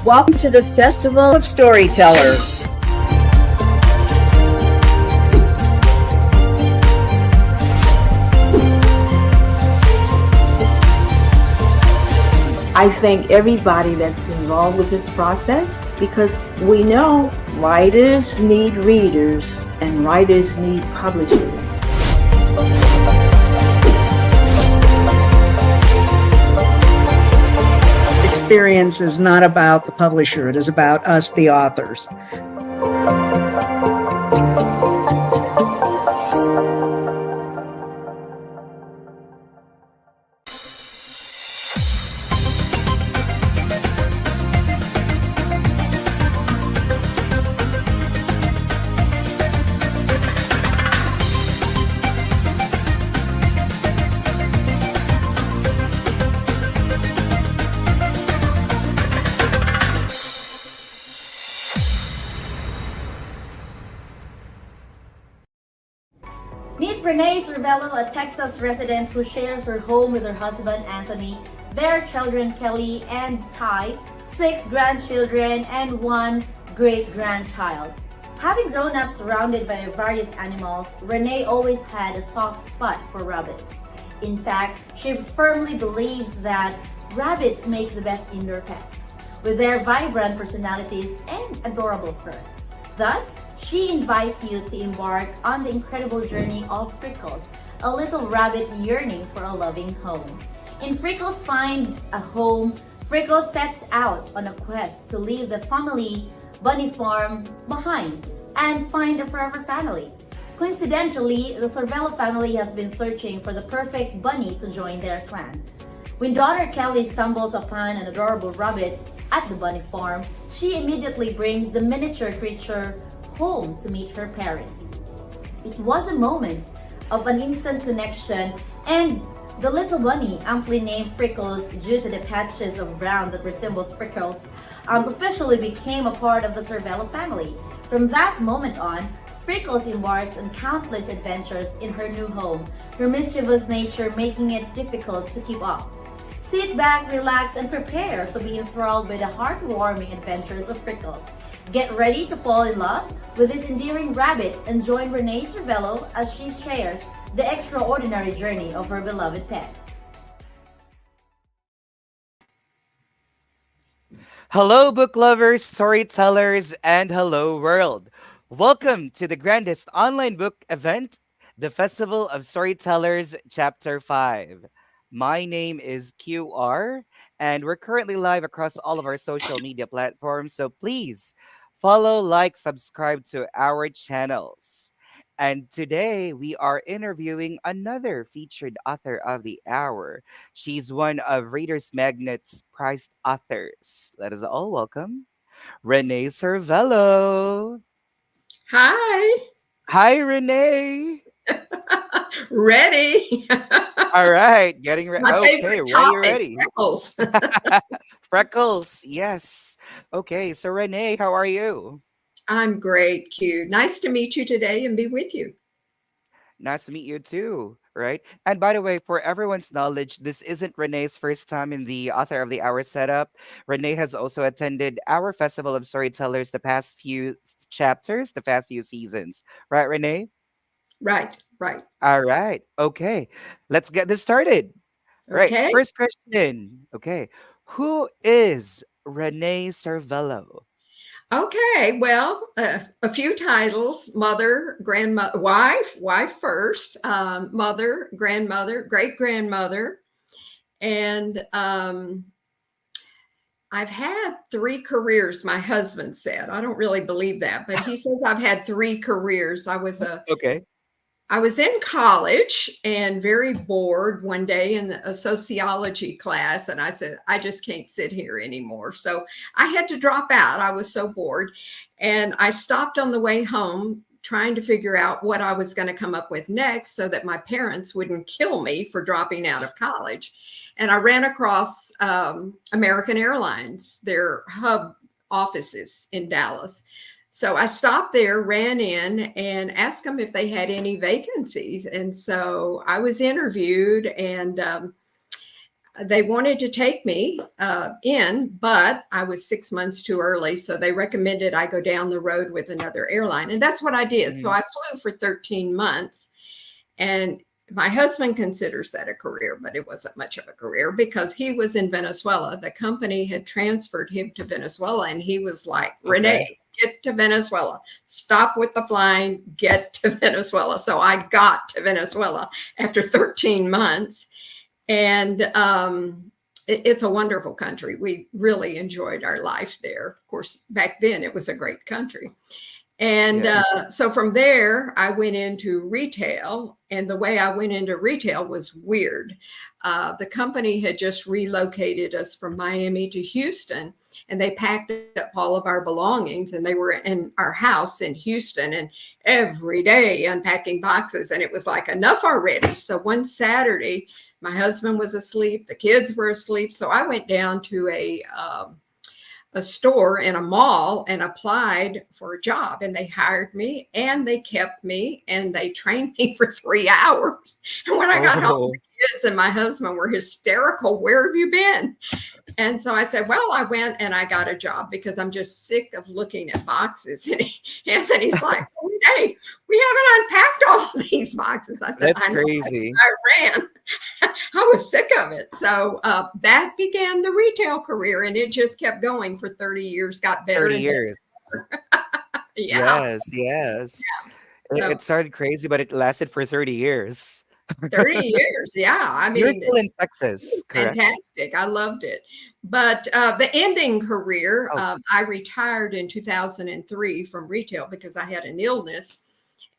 Welcome to the Festival of Storytellers. I thank everybody that's involved with this process because we know writers need readers and writers need publishers. Experience is not about the publisher, it is about us, the authors. Meet Renee Servello, a Texas resident who shares her home with her husband Anthony, their children Kelly and Ty, 6 grandchildren, and 1 great-grandchild. Having grown up surrounded by various animals, Renee always had a soft spot for rabbits. In fact, she firmly believes that rabbits make the best indoor pets, with their vibrant personalities and adorable furs. Thus, she invites you to embark on the incredible journey of Freckles, a little rabbit yearning for a loving home. In Freckles Find a Home, Freckles sets out on a quest to leave the family bunny farm behind and find a forever family. Coincidentally, the Servello family has been searching for the perfect bunny to join their clan. When daughter Kelly stumbles upon an adorable rabbit at the bunny farm, she immediately brings the miniature creature home to meet her parents. It was a moment of an instant connection, and the little bunny, amply named Freckles due to the patches of brown that resembles freckles, officially became a part of the Servello family. From that moment on, Freckles embarks on countless adventures in her new home, her mischievous nature making it difficult to keep up. Sit back, relax, and prepare to be enthralled by the heartwarming adventures of Freckles. Get ready to fall in love with this endearing rabbit and join Renee Servello as she shares the extraordinary journey of her beloved pet. Hello, book lovers, storytellers, and hello, world. Welcome to the grandest online book event, the Festival of Storytellers, Chapter 5. My name is QR, and we're currently live across all of our social media platforms, so please follow, like, subscribe to our channels. And today we are interviewing another featured author of the hour. She's one of Reader's Magnet's prized authors. Let us all welcome Renee Servello. Hi. Hi, Renee. Ready. All right, getting ready. My Okay, favorite ready, topic, ready. Freckles. Freckles, yes. Okay, so Renee, how are you? I'm great, Q. Nice to meet you today and be with you. Nice to meet you too, right? And by the way, for everyone's knowledge, this isn't Renee's first time in the Author of the Hour setup. Renee has also attended our Festival of Storytellers the past few chapters, the past few seasons. Right, Renee? Right, right. All right. Okay. Let's get this started. Right. Okay. First question. Okay. Who is Renee Servello? Okay. Well, a few titles: mother, grandmother, wife first, mother, grandmother, great grandmother, and I've had 3 careers. My husband said, I don't really believe that, but he says I've had 3 careers. Okay. I was in college and very bored one day in a sociology class. And I said, I just can't sit here anymore. So I had to drop out. I was so bored. And I stopped on the way home trying to figure out what I was going to come up with next so that my parents wouldn't kill me for dropping out of college. And I ran across American Airlines, their hub offices in Dallas. So I stopped there, ran in, and asked them if they had any vacancies. And so I was interviewed, and they wanted to take me in, but I was 6 months too early. So they recommended I go down the road with another airline. And that's what I did. So Mhm. I flew for 13 months. And my husband considers that a career, but it wasn't much of a career because he was in Venezuela. The company had transferred him to Venezuela. And he was like, Okay. Renee, get to Venezuela. Stop with the flying, get to Venezuela. So I got to Venezuela after 13 months. And it's a wonderful country. We really enjoyed our life there. Of course, back then it was a great country. And Yeah. so from there, I went into retail. And the way I went into retail was weird. The company had just relocated us from Miami to Houston, and they packed up all of our belongings, and they were in our house in Houston, and every day unpacking boxes. And it was like, enough already. So one Saturday, my husband was asleep, the kids were asleep. So I went down to a store in a mall and applied for a job, and they hired me and they kept me and they trained me for 3 hours. And when I got home, Oh. the kids and my husband were hysterical. Where have you been? And so I said, well, I went and I got a job because I'm just sick of looking at boxes. And Anthony's like, oh, hey, we haven't unpacked all of these boxes. I said, That's I know, crazy. I ran. I was sick of it. So that began the retail career, and it just kept going for 30 years, got better 30 and years. better. Yeah. Yes, yes. So It started crazy, but it lasted for 30 years. 30 years. Yeah. I You're mean, still in it was Texas, correct? fantastic. I loved it. But the ending career, Oh, I retired in 2003 from retail because I had an illness.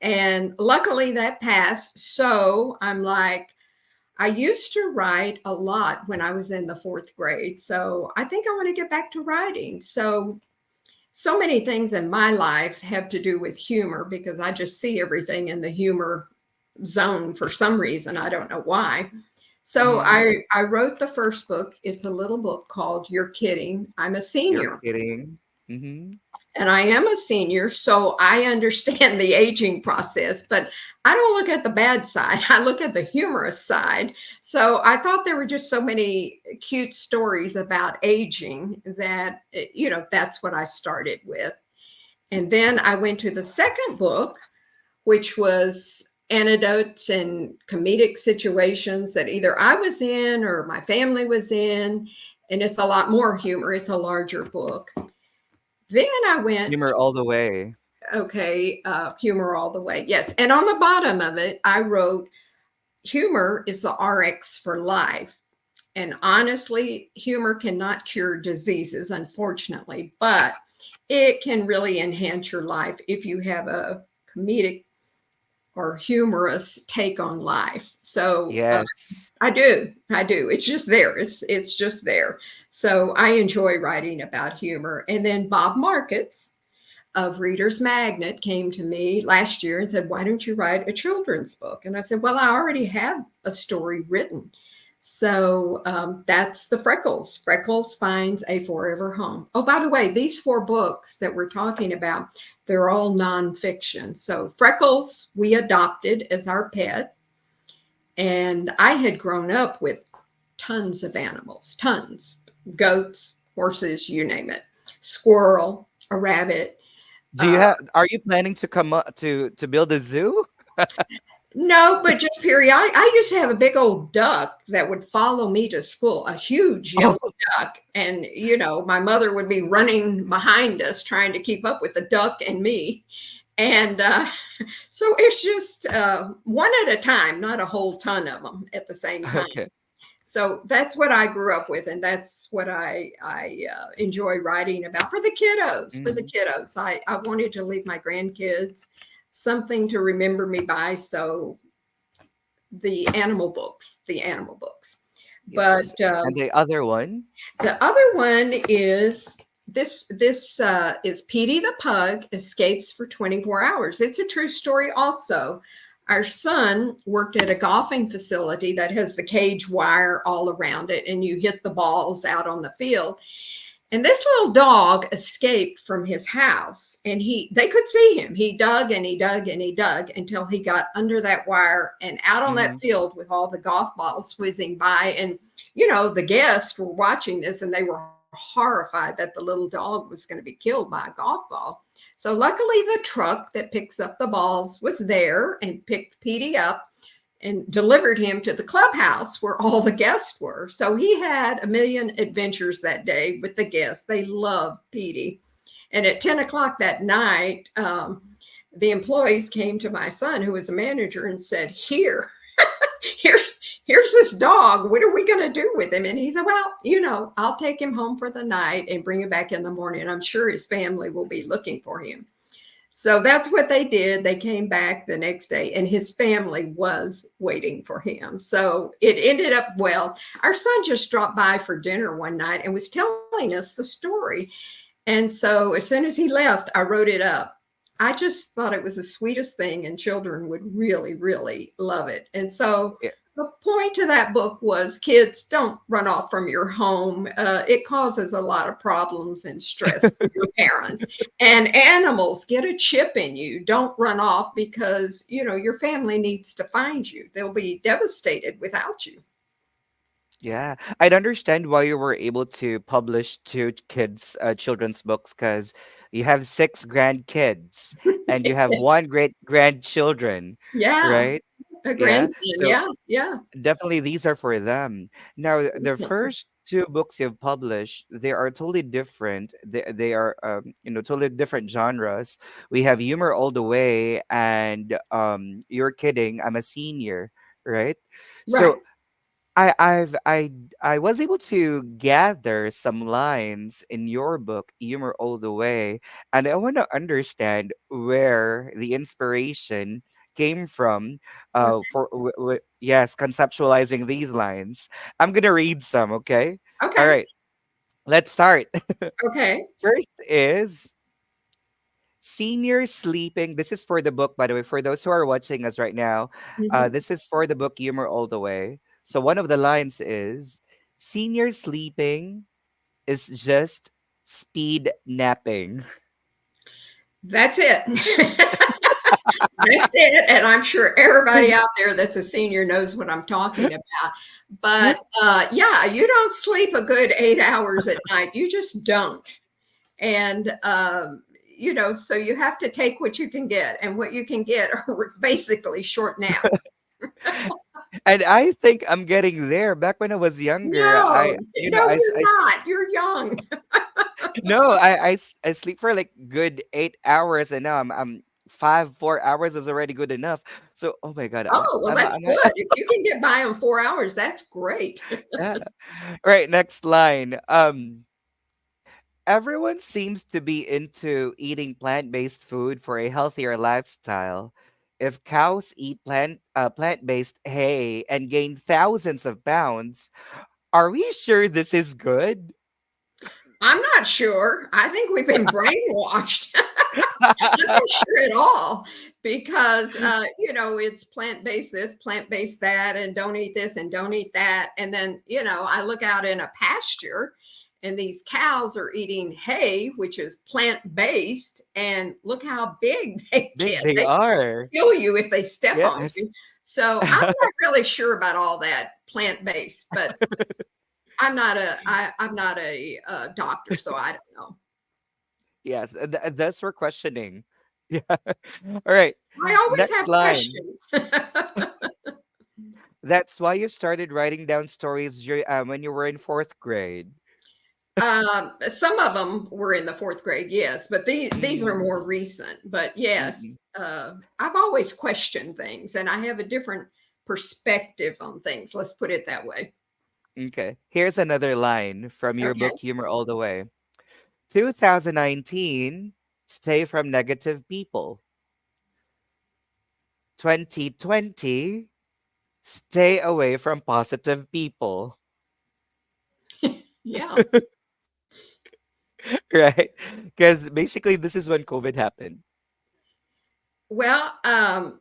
And luckily that passed. So I'm like, I used to write a lot when I was in the fourth grade. So I think I want to get back to writing. So many things in my life have to do with humor because I just see everything in the humor zone for some reason. I don't know why. So mhm. I wrote the first book. It's a little book called You're Kidding. I'm a You're senior. kidding. Mhm. And I am a senior, so I understand the aging process, but I don't look at the bad side. I look at the humorous side. So I thought there were just so many cute stories about aging that, that's what I started with. And then I went to the second book, which was anecdotes and comedic situations that either I was in or my family was in. And it's a lot more humor, it's a larger book. Then I went Humor all the way. okay, humor all the way. Yes. And on the bottom of it, I wrote, humor is the RX for life. And honestly, humor cannot cure diseases, unfortunately, but it can really enhance your life if you have a comedic or humorous take on life. So Yes. I do. It's just there. It's just there. So I enjoy writing about humor. And then Bob Markets of Reader's Magnet came to me last year and said, why don't you write a children's book? And I said, well, I already have a story written. So that's the Freckles. Freckles Finds a Forever Home. Oh, by the way, these 4 books that we're talking about, they're all nonfiction. So Freckles, we adopted as our pet. And I had grown up with tons of animals, tons, goats, horses, you name it, squirrel, a rabbit. Uh, Are you planning to come up to build a zoo? no, but just periodic. I used to have a big old duck that would follow me to school, a huge Oh, yellow duck. And, my mother would be running behind us trying to keep up with the duck and me. And so it's just one at a time, not a whole ton of them at the same time. okay. So that's what I grew up with, and that's what I enjoy writing about for the kiddos. For the Mhm. kiddos, I wanted to leave my grandkids something to remember me by. So the animal books. Yes. But And the other one? the other one is this. This is Petey the Pug escapes for 24 hours. It's a true story. Also, our son worked at a golfing facility that has the cage wire all around it, and you hit the balls out on the field. And this little dog escaped from his house, and they could see him. He dug and he dug and he dug until he got under that wire and out on that Mhm. field with all the golf balls whizzing by. And, the guests were watching this and they were horrified that the little dog was going to be killed by a golf ball. So luckily the truck that picks up the balls was there and picked Petey up and delivered him to the clubhouse where all the guests were. So he had a million adventures that day with the guests. They loved Petey. And at 10 o'clock that night, the employees came to my son, who was a manager, and said, here's this dog. What are we going to do with him? And he said, well, I'll take him home for the night and bring him back in the morning. I'm sure his family will be looking for him. So that's what they did. They came back the next day and his family was waiting for him. So it ended up well. Our son just dropped by for dinner one night and was telling us the story. And so as soon as he left, I wrote it up. I just thought it was the sweetest thing and children would really, really love it. And so Yeah. the point to that book was, kids, don't run off from your home. It causes a lot of problems and stress for your parents. And animals, get a chip in you. Don't run off because, your family needs to find you. They'll be devastated without you. Yeah, I'd understand why you were able to publish two children's books, because you have six grandkids and you have one great grandchildren, Yeah, right? a Yeah. grandson. So Yeah, yeah. definitely these are for them. Now, the Definitely. first two books you've published, they are totally different. They are totally different genres. We have Humor All the Way and You're Kidding, I'm a Senior, right? Right. So I was able to gather some lines in your book, Humor All the Way, and I want to understand where the inspiration came from. Okay. Yes, conceptualizing these lines. I'm gonna read some. Okay. All Okay. right. Let's start. Okay. First is senior sleeping. This is for the book, by the way, for those who are watching us right now. Mhm. This is for the book Humor All the Way. So one of the lines is senior sleeping is just speed napping. That's it. That's it. And I'm sure everybody out there that's a senior knows what I'm talking about. But yeah, you don't sleep a good 8 hours at night. You just don't. And, so you have to take what you can get. And what you can get are basically short naps. And I think I'm getting there. Back when I was younger, No, no, I you're not. You're young. no, I sleep for like good 8 hours, and now I'm 4 hours is already good enough. So, oh my God, Oh, well, that's I'm good. If you can get by on 4 hours, that's great. yeah. Right, next line. Everyone seems to be into eating plant-based food for a healthier lifestyle. If cows eat plant-based hay and gain thousands of pounds, are we sure this is good? I'm not sure. I think we've been brainwashed. I'm not sure at all because it's plant-based this, plant-based that, and don't eat this and don't eat that. And then, I look out in a pasture and these cows are eating hay, which is plant-based, and look how big they Big get. they They are. kill you if they step on Yes. you. So I'm not really sure about all that plant-based, but I'm not a doctor, so I don't know. Yes, that's for questioning. Yeah. All right. I always Next have line. questions. That's why you started writing down stories when you were in fourth grade. Some of them were in the fourth grade, yes, but these are Mm, more recent. But mm-mm. yes, I've always questioned things, and I have a different perspective on things. Let's put it that way. Okay. Here's another line from your Okay. book, Humor All the Way. 2019, stay from negative people. 2020, stay away from positive people. Yeah. Right? Because basically, this is when COVID happened. Well,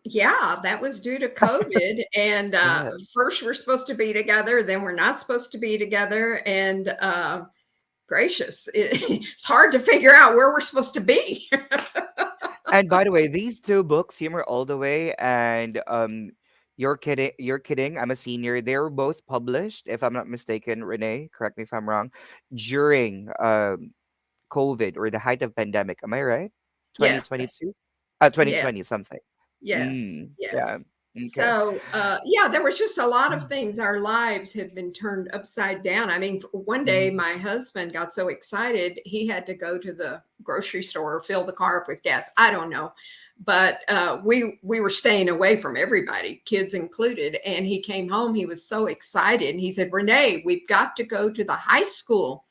yeah, that was due to COVID. And Yes. first we're supposed to be together, then we're not supposed to be together. And gracious, it's hard to figure out where we're supposed to be. And by the way, these two books, Humor All the Way and You're Kidding, I'm a Senior, they were both published, if I'm not mistaken, Renee, correct me if I'm wrong, during COVID or the height of pandemic. Am I right? Yes, 2022? yes. 2020 something. Yes, Yeah. yes. Okay. So, yeah, there was just a lot of things. Our lives have been turned upside down. I mean, one day Mhm. my husband got so excited he had to go to the grocery store or fill the car up with gas. I don't know, but we were staying away from everybody, kids included. And he came home. He was so excited, and he said, "Renee, we've got to go to the high school.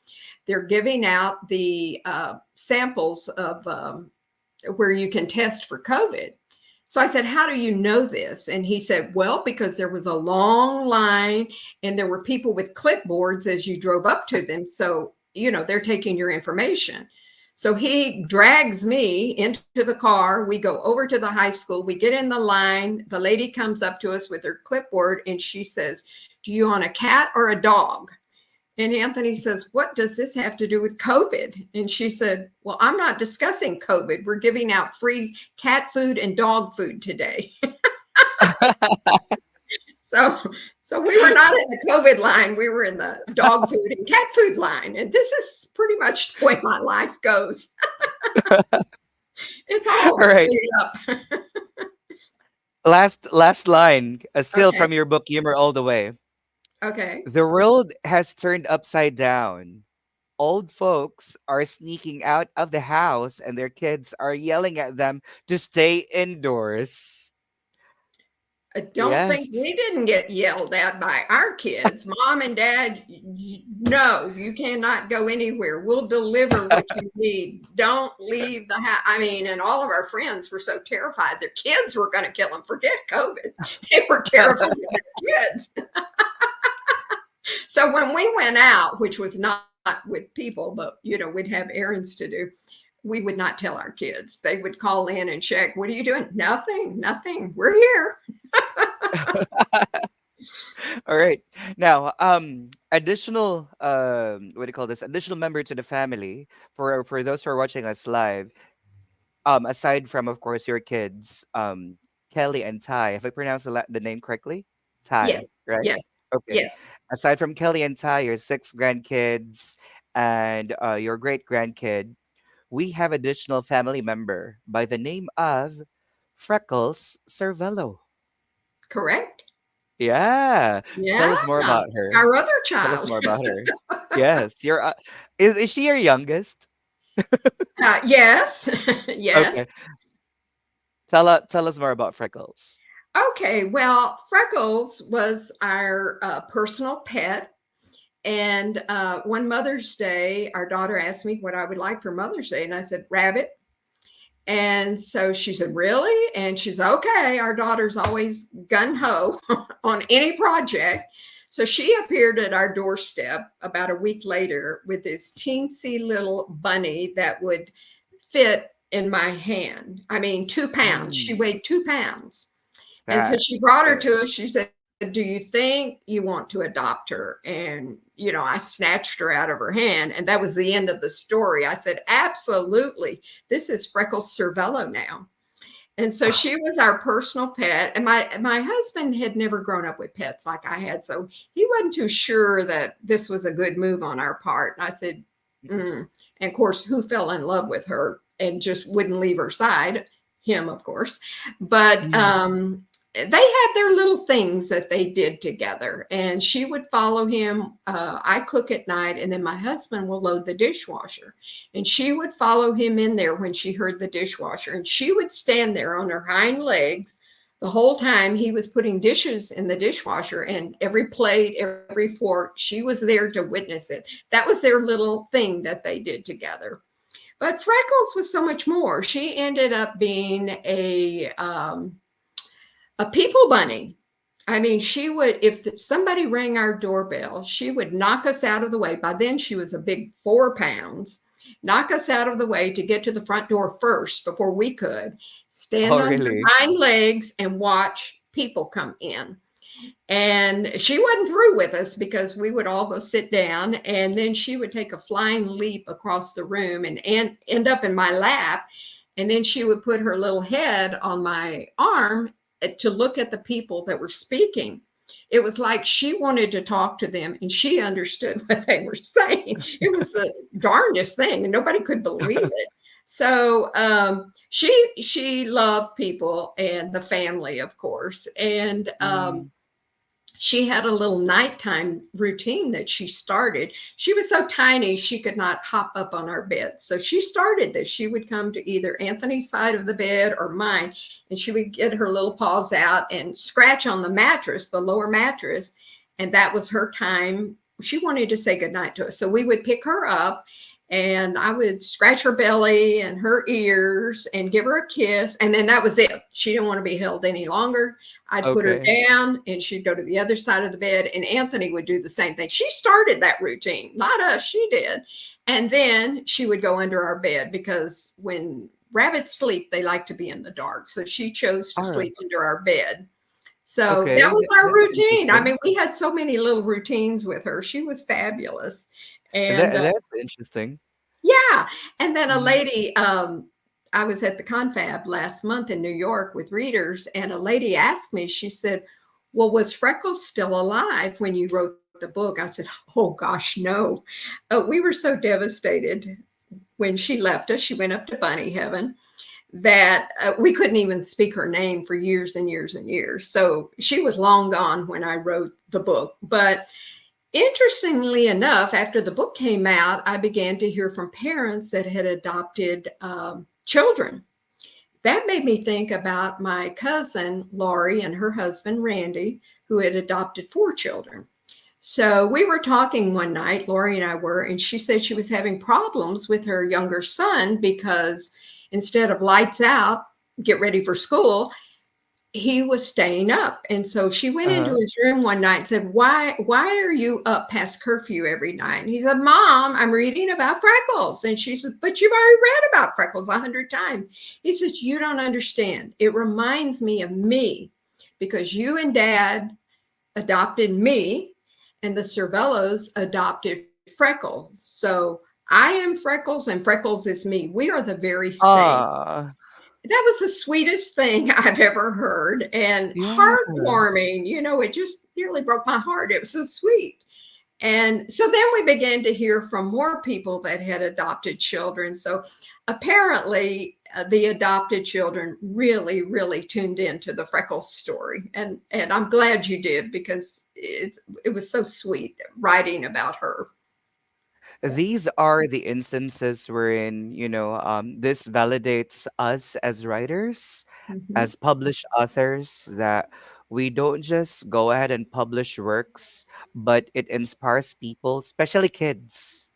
They're giving out the samples of where you can test for COVID." So I said, "How do you know this?" And he said, "Well, because there was a long line and there were people with clipboards as you drove up to them. So, they're taking your information." So he drags me into the car. We go over to the high school. We get in the line. The lady comes up to us with her clipboard and she says, "Do you want a cat or a dog?" And Anthony says, "What does this have to do with COVID?" And she said, "Well, I'm not discussing COVID. We're giving out free cat food and dog food today." So, so we were not in the COVID line. We were in the dog food and cat food line. And this is pretty much the way my life goes. It's all All right. straight up. Last line, still Okay. from your book, Humor All the Way. Okay. The world has turned upside down. Old folks are sneaking out of the house and their kids are yelling at them to stay indoors. I don't think Yes. we didn't get yelled at by our kids. Mom and dad, no, you cannot go anywhere. We'll deliver what you need. Don't leave the house. I mean, and all of our friends were so terrified their kids were going to kill them. Forget COVID. They were terrified of their kids. So when we went out, which was not with people, but we'd have errands to do, we would not tell our kids. They would call in and check, "What are you doing?" "Nothing, nothing. We're here." All right. Now, additional what do you call this? Additional member to the family for those who are watching us live. Aside from of course your kids, Kelly and Ty. If I pronounce the name correctly, Ty, Yes, right? yes, Okay. yes. Aside from Kelly and Ty, your six grandkids and your great grandkid, we have additional family member by the name of Freckles Servello. Correct. Yeah. Tell Yeah. us more about her. Our other Tell us child. more about her. Yes, is she your youngest? Yes. Yes. Okay. Tell us more about Freckles. Okay. Well, Freckles was our personal pet. And one Mother's Day, our daughter asked me what I would like for Mother's Day. And I said, "Rabbit." And so she said, "Really?" And she's okay. Our daughter's always gun ho on any project. So she appeared at our doorstep about a week later with this teensy little bunny that would fit in my hand. I mean, 2 pounds. She Mm, weighed 2 pounds. And so that. she brought her Okay. to us. She said, "Do you think you want to adopt her?" And, I snatched her out of her hand. And that was the end of the story. I said, "Absolutely. This is Freckles Cervello now." And so she was our personal pet. And my husband had never grown up with pets like I had. So he wasn't too sure that this was a good move on our part. And I said, mm. And of course, who fell in love with her and just wouldn't leave her side? Him, of course. But Mhm. they had their little things that they did together, and she would follow him. I cook at night, and then my husband will load the dishwasher, and she would follow him in there when she heard the dishwasher, and she would stand there on her hind legs the whole time he was putting dishes in the dishwasher, and every plate, every fork, she was there to witness it. That was their little thing that they did together. But Freckles was so much more. She ended up being a people bunny. I mean, she would, if somebody rang our doorbell, she would knock us out of the way. By then, she was a big 4 pounds, knock us out of the way to get to the front door first before we could, stand Oh, on her really? hind legs and watch people come in. And she wasn't through with us because we would all go sit down, and then she would take a flying leap across the room and end up in my lap. And then she would put her little head on my arm to look at the people that were speaking. It was like she wanted to talk to them and she understood what they were saying. It was the darndest thing, and nobody could believe it. So she loved people and the family, of course. And Mm. she had a little nighttime routine that she started. She was so tiny, she could not hop up on our bed. So she started this. She would come to either Anthony's side of the bed or mine, and she would get her little paws out and scratch on the mattress, the lower mattress. And that was her time. She wanted to say goodnight to us. So we would pick her up, and I would scratch her belly and her ears and give her a kiss. And then that was it. She didn't want to be held any longer. I'd put her Okay. down and she'd go to the other side of the bed, and Anthony would do the same thing. She started that routine, not us, she did. And then she would go under our bed because when rabbits sleep, they like to be in the dark. So she chose to All right. sleep under our bed. So that Okay. was our That's routine. I interesting. mean, we had so many little routines with her. She was fabulous. And That's interesting. yeah. And then a Mhm. lady, I was at the confab last month in New York with readers, and a lady asked me, she said, well, was Freckles still alive when you wrote the book? I said, oh gosh, no. We were so devastated when she left us. She went up to bunny heaven that we couldn't even speak her name for years and years and years. So she was long gone when I wrote the book. But interestingly enough, after the book came out, I began to hear from parents that had adopted children. That made me think about my cousin, Laurie, and her husband, Randy, who had adopted 4 children. So we were talking one night, Laurie and I were, and she said she was having problems with her younger son because instead of lights out, get ready for school, he was staying up. And so she went into Uh-huh. his room one night and said, why are you up past curfew every night? And he said, Mom, I'm reading about Freckles. And she said, but you've already read about Freckles 100 times. He says, you don't understand. It reminds me of me because you and Dad adopted me and the Servellos adopted Freckles. So I am Freckles and Freckles is me. We are the very same. Ah, That was the sweetest thing I've ever heard, and yeah. heartwarming. It just nearly broke my heart. It was so sweet. And so then we began to hear from more people that had adopted children. So apparently, the adopted children really, really tuned into the Freckles story, and I'm glad you did because it was so sweet writing about her. These are the instances wherein, this validates us as writers, Mhm. as published authors, that we don't just go ahead and publish works, but it inspires people, especially kids,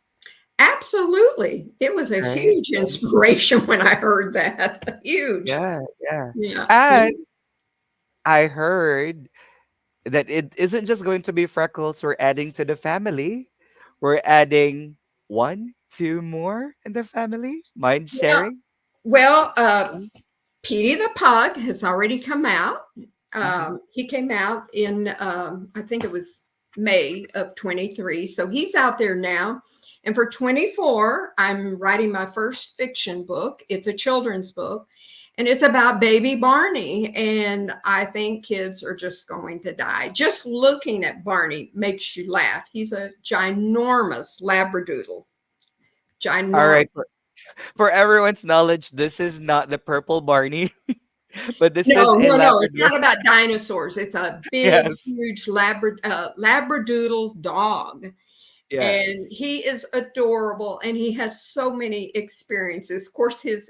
Absolutely, it was a right? huge inspiration when I heard that. Huge. Yeah, yeah. Yeah. And I heard that it isn't just going to be Freckles we're adding to the family. We're adding one, two more in the family. Mind Yeah. sharing? Well, Petey the Pug has already come out. Mm-hmm. He came out in, I think it was May of 23. So he's out there now. And for 24, I'm writing my first fiction book. It's a children's book, and it's about baby Barney. And I think kids are just going to die. Just looking at Barney makes you laugh. He's a ginormous Labradoodle. All right. Ginormous. For everyone's knowledge, this is not the purple Barney, but this is No, a no, no. It's Labrador. not about dinosaurs. It's a big, Yes. huge Labradoodle dog. And Yes. he is adorable and he has so many experiences. Of course, his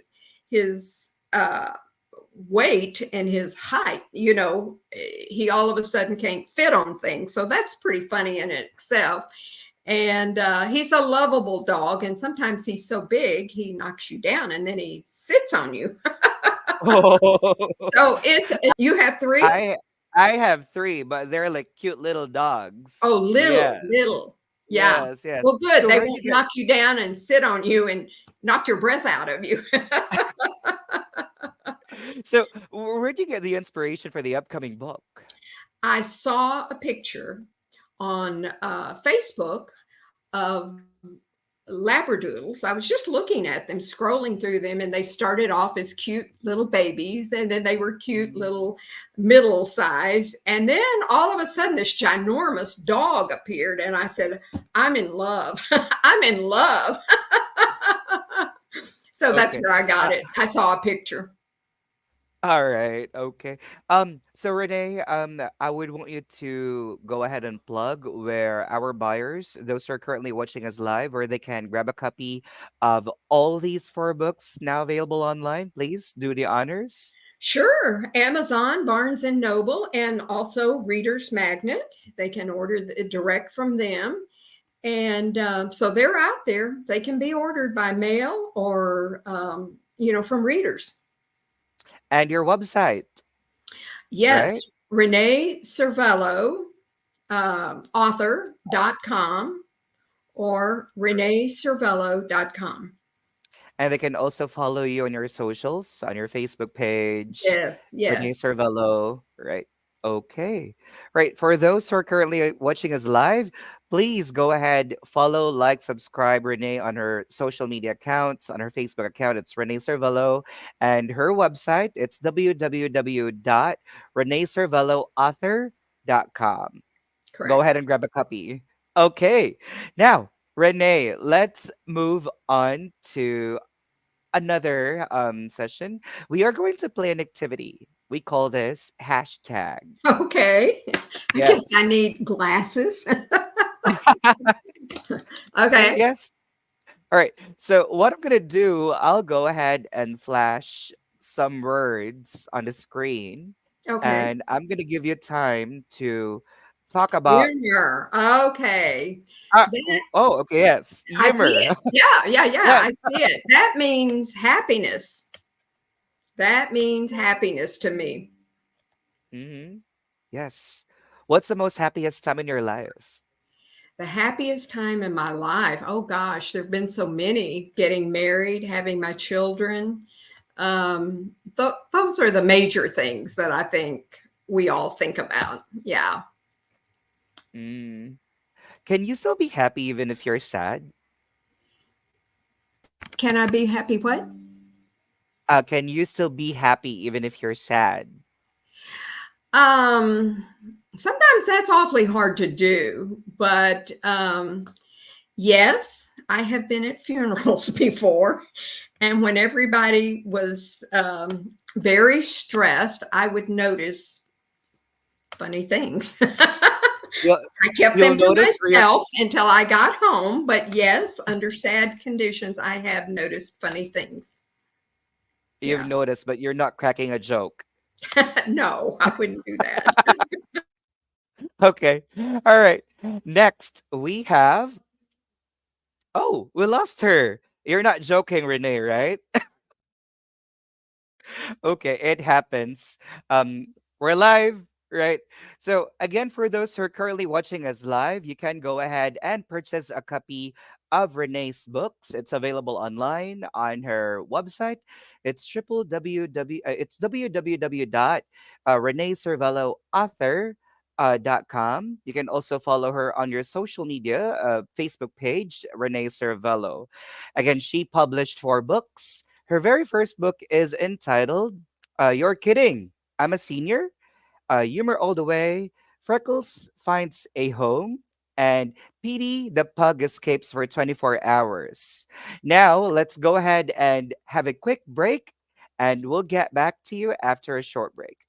weight and his height, he all of a sudden can't fit on things. So that's pretty funny in itself. And he's a lovable dog. And sometimes he's so big, he knocks you down and then he sits on you. Oh, So you have three? I I have three, but they're like cute little dogs. Oh, little, Yes. little. Yeah. Yes, yes. Well, good. So They where do you won't get knock you down and sit on you and knock your breath out of you. so where do you get the inspiration for the upcoming book? I saw a picture on Facebook of labradoodles. I was just looking at them, scrolling through them, and they started off as cute little babies, and then they were cute Mhm. little middle size, and then all of a sudden this ginormous dog appeared, and I said, I'm in love. I'm in love. So that's Okay. where I got Uh, it. I saw a picture. all right. Okay. So Renee, I would want you to go ahead and plug where our buyers, those who are currently watching us live, where they can grab a copy of all these four books now available online. Please do the honors. Sure, Amazon, Barnes and Noble, and also Reader's Magnet. They can order direct from them. And so they're out there. They can be ordered by mail or, from readers. And your website, Yes, right? Renee Servello, author.com or reneeservello.com. And they can also follow you on your socials, on your Facebook page, Yes, Renee yes. Servello, right? Okay. Right. For those who are currently watching us live, please go ahead, follow, like, subscribe Renee on her social media accounts. On her Facebook account, it's Renee Servello. And her website, it's www.reneeservelloauthor.com. Go Correct. ahead and grab a copy. Okay. Now, Renee, let's move on to another session. We are going to play an activity. We call this hashtag. Okay. I guess I Yes. need glasses. Okay. Yes. All right. So what I'm gonna do, I'll go ahead and flash some words on the screen, Okay. and I'm gonna give you time to talk about. Humor. Okay. Oh, okay. Yes, I see humor. it. Yeah, yeah, yeah. Yes. I see it. That means happiness. That means happiness to me. Hmm. Yes. What's the most happiest time in your life? The happiest time in my life. Oh gosh, there have been so many. Getting married, having my children. Those are the major things that I think we all think about. Yeah. Mm. Can you still be happy even if you're sad? Can I be happy? What? Can you still be happy even if you're sad? Um, Sometimes that's awfully hard to do, but yes, I have been at funerals before. And when everybody was very stressed, I would notice funny things. You'll I kept you'll them to notice for your myself until I got home. But yes, under sad conditions, I have noticed funny things. you've Yeah. noticed, but you're not cracking a joke. No, I wouldn't do that. Okay. All right. Next, we have. Oh, we lost her. You're not joking, Renee, right? Okay, it happens. We're live, right? So again, for those who are currently watching us live, you can go ahead and purchase a copy of Renee's books. It's available online on her website. It's www dot Renee Servello author dot com. You can also follow her on your social media Facebook page, Renee Servello. Again, she published four books. Her very first book is entitled You're Kidding, I'm a Senior, Humor All the Way, Freckles Finds a Home, and Petey the Pug Escapes for 24 Hours. Now, let's go ahead and have a quick break, and we'll get back to you after a short break.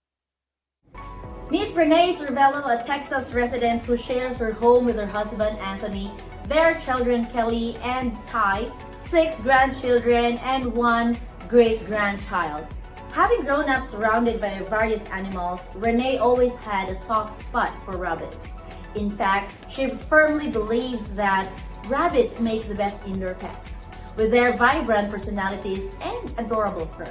Meet Renee Servello, a Texas resident who shares her home with her husband Anthony, their children Kelly and Ty, 6 grandchildren, and 1 great-grandchild. Having grown up surrounded by various animals, Renee always had a soft spot for rabbits. In fact, she firmly believes that rabbits make the best indoor pets, with their vibrant personalities and adorable furs.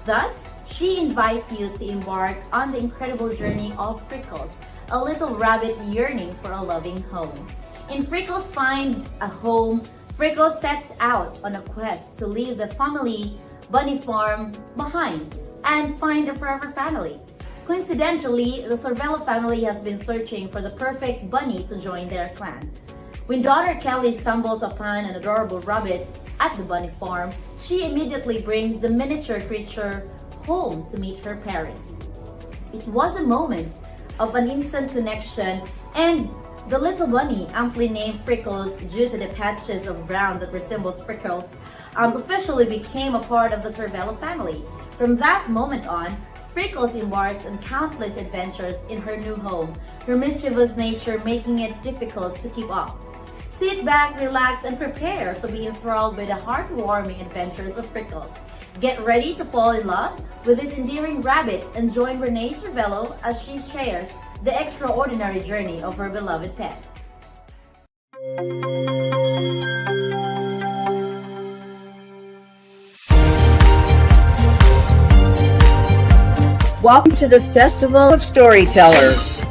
Thus, she invites you to embark on the incredible journey of Freckles, a little rabbit yearning for a loving home. In Freckles Finds a Home, Freckles sets out on a quest to leave the family bunny farm behind and find a forever family. Coincidentally, the Servello family has been searching for the perfect bunny to join their clan. When daughter Kelly stumbles upon an adorable rabbit at the bunny farm, she immediately brings the miniature creature home to meet her parents. It was a moment of an instant connection, and the little bunny, amply named Freckles due to the patches of brown that resembles freckles, officially became a part of the Servello family. From that moment on, Freckles embarks on countless adventures in her new home, her mischievous nature making it difficult to keep up. Sit back, relax, and prepare to be enthralled by the heartwarming adventures of Freckles. Get ready to fall in love with this endearing rabbit and join Renee Servello as she shares the extraordinary journey of her beloved pet. Welcome to the Festival of Storytellers.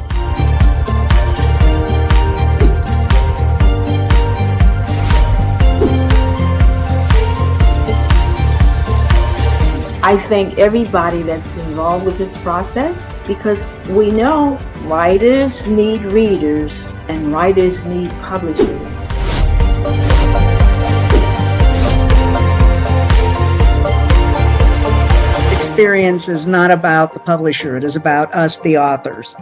I thank everybody that's involved with this process because we know writers need readers and writers need publishers. Experience is not about the publisher, it is about us, the authors.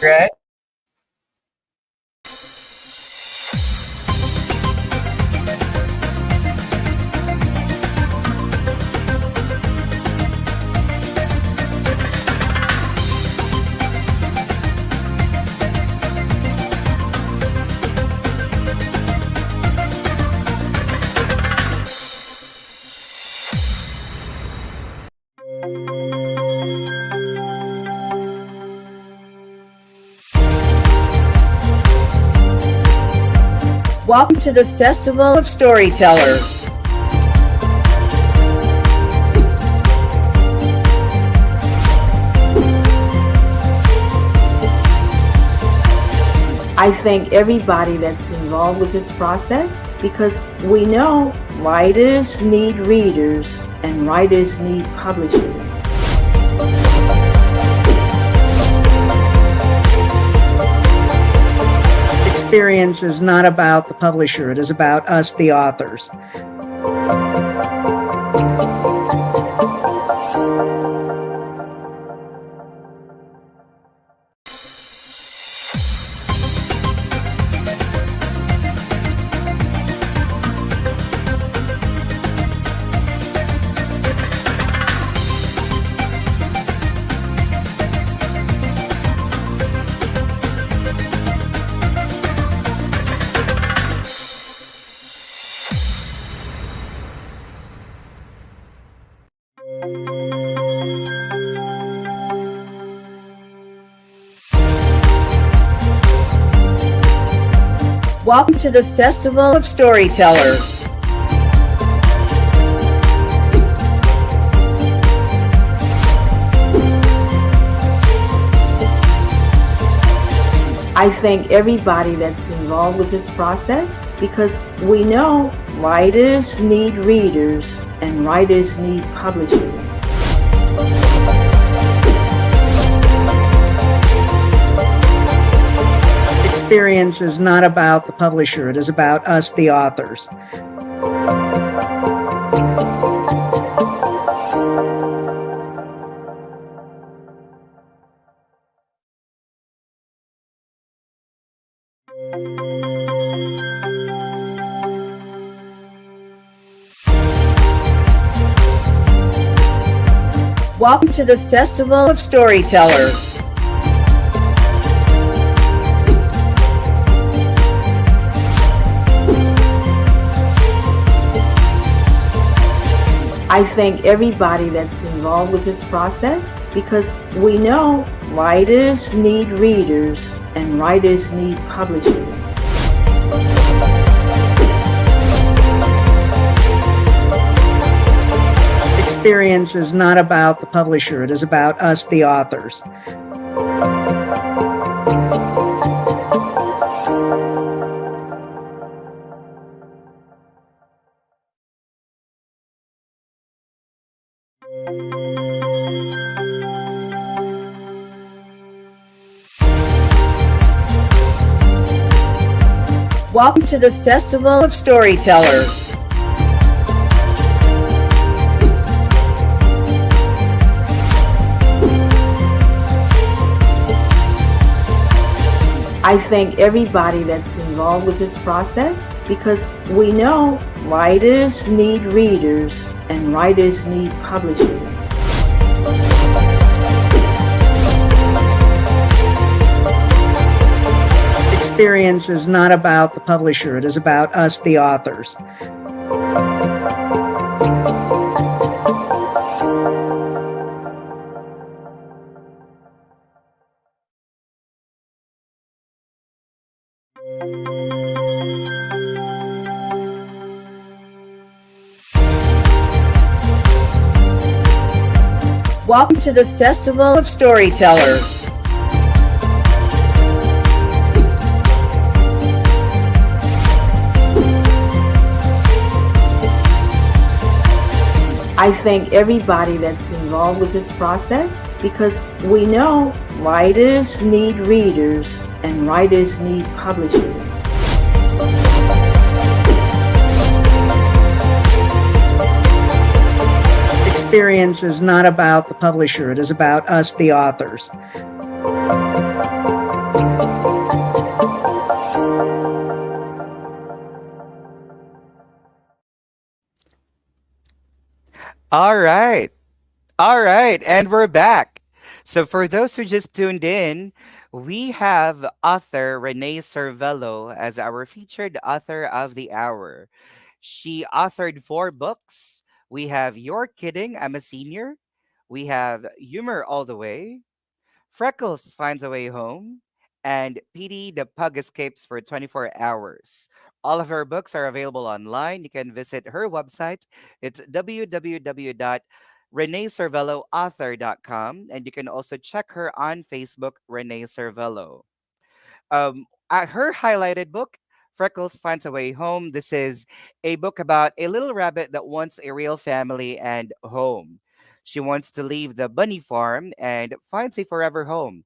Right? Welcome to the Festival of Storytellers. I thank everybody that's involved with this process because we know writers need readers and writers need publishers. Experience is not about the publisher, it is about us, the authors. Welcome to the Festival of Storytellers. I thank everybody that's involved with this process because we know writers need readers and writers need publishers. Experience is not about the publisher, it is about us, the authors. Welcome to the Festival of Storytellers. I thank everybody that's involved with this process because we know writers need readers and writers need publishers. Experience is not about the publisher, it is about us, the authors. Welcome to the Festival of Storytellers. I thank everybody that's involved with this process because we know writers need readers and writers need publishers. Experience is not about the publisher, it is about us, the authors. Welcome to the Festival of Storytellers. I thank everybody that's involved with this process because we know writers need readers and writers need publishers. Experience is not about the publisher, it is about us, the authors. All right. All right. And we're back. So, for those who just tuned in, we have author Renee Servello as our featured author of the hour. She authored 4 books. We have You're Kidding, I'm a Senior. We have Humor All the Way. Freckles finds a way home, and Petey the Pug escapes for 24 hours. All of her books are available online. You can visit her website. It's www.reneeservelloauthor.com, and you can also check her on Facebook, Renee Servello. Her highlighted book, Freckles Finds a Way Home. This is a book about a little rabbit that wants a real family and home. She wants to leave the bunny farm and finds a forever home.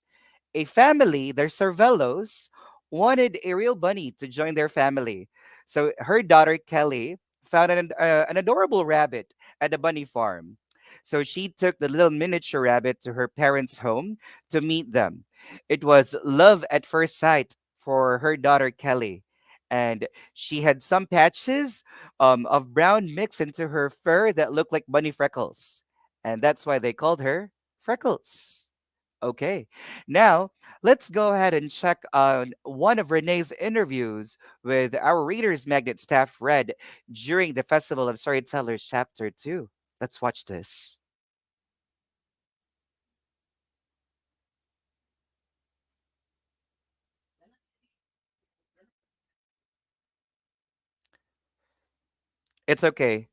A family, the Cervellos, wanted a real bunny to join their family. So her daughter Kelly found an adorable rabbit at the bunny farm. So she took the little miniature rabbit to her parents' home to meet them. It was love at first sight for her daughter Kelly. And she had some patches of brown mixed into her fur that looked like bunny freckles. And that's why they called her Freckles. Okay. Now, let's go ahead and check on one of Renee's interviews with our Reader's Magnet staff read during the Festival of Storytellers Chapter 2. Let's watch this. It's okay.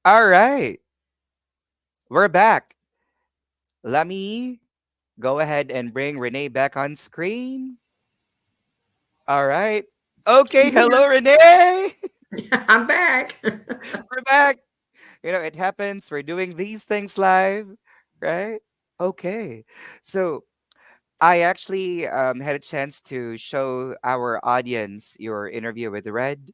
All right, we're back. Let me go ahead and bring Renee back on screen. All right. Okay, hello, Renee. I'm back. We're back. It happens. We're doing these things live, right? Okay. So I actually had a chance to show our audience your interview with Red,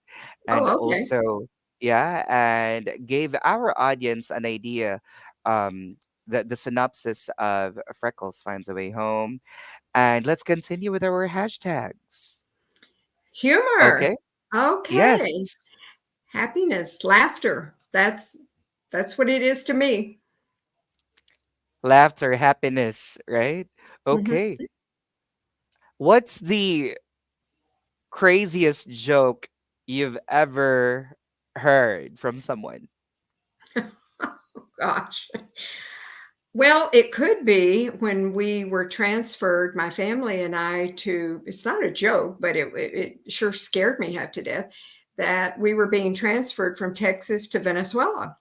and Oh, okay. also, yeah, and gave our audience an idea, um, the synopsis of Freckles Finds a Way Home. And let's continue with our hashtags. Humor. Okay. Okay. Yes. Happiness, laughter. That's what it is to me. Laughter, happiness, right? Mhm. Okay. What's the craziest joke you've ever heard from someone? Gosh. Well, it could be when we were transferred, my family and I, to, it's not a joke, but it sure scared me half to death, that we were being transferred from Texas to Venezuela.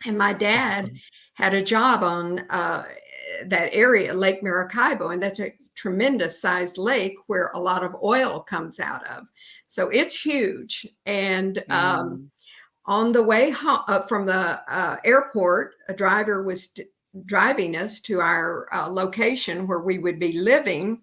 And my dad had a job on that area, Lake Maracaibo, and that's a tremendous sized lake where a lot of oil comes out of. So it's huge. And Mm. on the way home, from the airport, a driver was driving us to our location where we would be living.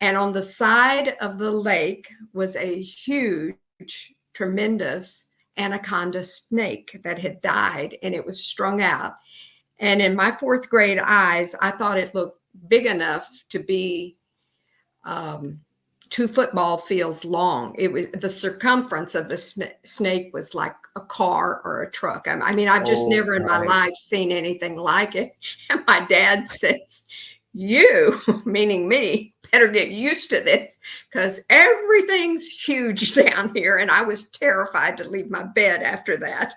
And on the side of the lake was a huge, tremendous anaconda snake that had died and it was strung out. And in my fourth grade eyes, I thought it looked big enough to be um, two football fields long. It was the circumference of the snake was like a car or a truck. I mean, I've just Oh, never in my right. life seen anything like it. And my dad says, "You, meaning me, better get used to this because everything's huge down here." And I was terrified to leave my bed after that.